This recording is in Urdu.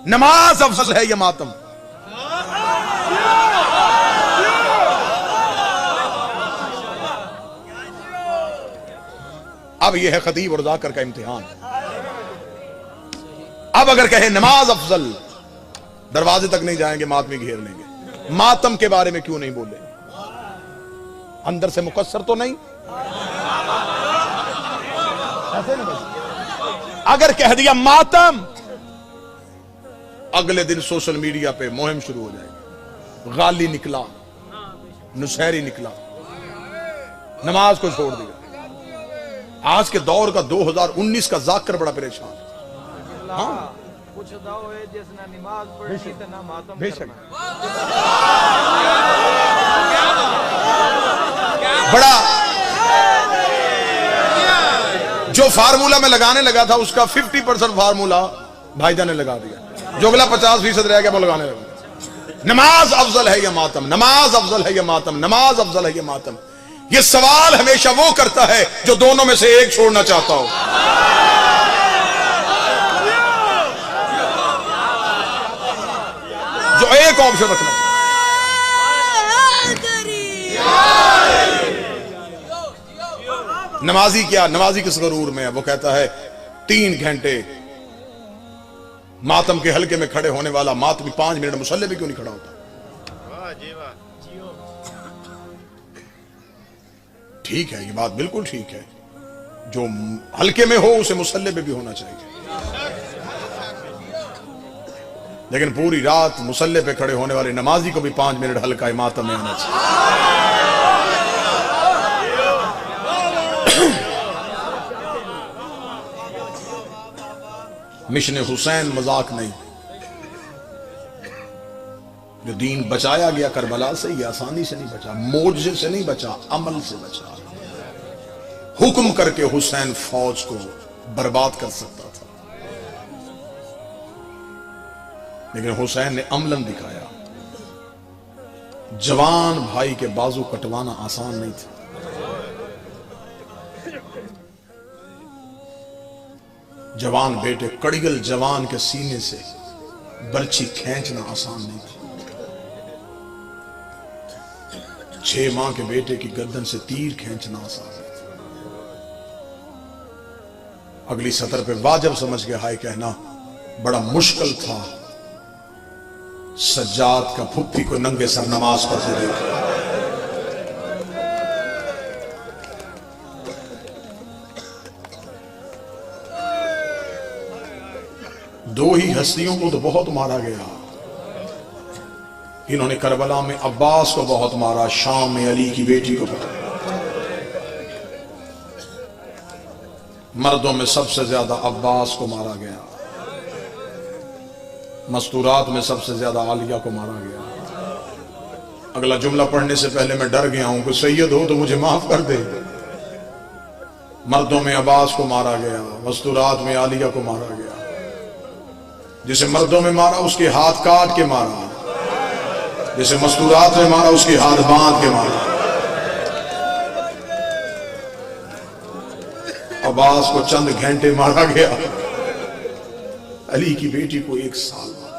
نماز افضل ہے یا ماتم؟ اب یہ ہے خطیب اور ذاکر کا امتحان۔ اب اگر کہے نماز افضل، دروازے تک نہیں جائیں گے، ماتمی گھیر لیں گے۔ ماتم کے بارے میں کیوں نہیں بولے؟ اندر سے مقصر تو نہیں؟ اگر کہہ دیا ماتم، اگلے دن سوشل میڈیا پہ مہم شروع ہو جائے گی، غالی نکلا، نصیری نکلا، نماز کو چھوڑ دیا۔ آج کے دور کا 2019 کا ذاکر بڑا پریشان ہے۔ ہاں بے شک بڑا جو فارمولا میں لگانے لگا تھا اس کا 50% فارمولا بھائی جان نے لگا دیا، جو اگلا 50% رہ گیا وہ لگانے لگا۔ نماز افضل ہے یا ماتم؟ نماز افضل ہے یا ماتم؟ نماز افضل ہے یا ماتم؟ یہ سوال ہمیشہ وہ کرتا ہے جو دونوں میں سے ایک چھوڑنا چاہتا ہو۔ جو ایک آپشن رکھنا چاہتا۔ نمازی کیا؟ نمازی کس غرور میں ہے؟ وہ کہتا ہے 3 گھنٹے ماتم کے حلقے میں کھڑے ہونے والا ماتمی 5 منٹ مصلی پہ کیوں نہیں کھڑا ہوتا؟ ٹھیک ہے، یہ بات بالکل ٹھیک ہے، جو حلقے میں ہو اسے مصلی پہ بھی ہونا چاہیے، لیکن پوری رات مصلی پہ کھڑے ہونے والے نمازی کو بھی 5 منٹ حلقہ ماتم میں آنا چاہیے۔ مشن حسین مذاق نہیں، جو دین بچایا گیا کربلا سے یہ آسانی سے نہیں بچا، معجزے سے نہیں بچا، عمل سے بچا۔ حکم کر کے حسین فوج کو برباد کر سکتا تھا، لیکن حسین نے عملاً دکھایا۔ جوان بھائی کے بازو کٹوانا آسان نہیں تھا، جوان بیٹے کڑگل جوان کے سینے سے برچھی کھینچنا آسان نہیں تھا، 6 ماہ کے بیٹے کی گردن سے تیر کھینچنا آسان نہیں تھا۔ اگلی سطر پہ واجب سمجھ کے ہائے کہنا بڑا مشکل تھا، سجاد کا پھپھی کو ننگے سر نماز پڑھتے دیکھا۔ دو ہی ہستیوں کو تو بہت مارا گیا، انہوں نے کربلا میں عباس کو بہت مارا، شام میں علی کی بیٹی کو بہت۔ مردوں میں سب سے زیادہ عباس کو مارا گیا، مستورات میں سب سے زیادہ عالیہ کو مارا گیا۔ اگلا جملہ پڑھنے سے پہلے میں ڈر گیا ہوں کہ سید ہو تو مجھے معاف کر دے۔ مردوں میں عباس کو مارا گیا، مستورات میں عالیہ کو مارا گیا۔ جسے مردوں میں مارا اس کے ہاتھ کاٹ کے مارا، جسے مستورات میں مارا اس کے ہاتھ باندھ کے مارا۔ عباس کو چند گھنٹے مارا گیا، علی کی بیٹی کو 1 سال مارا۔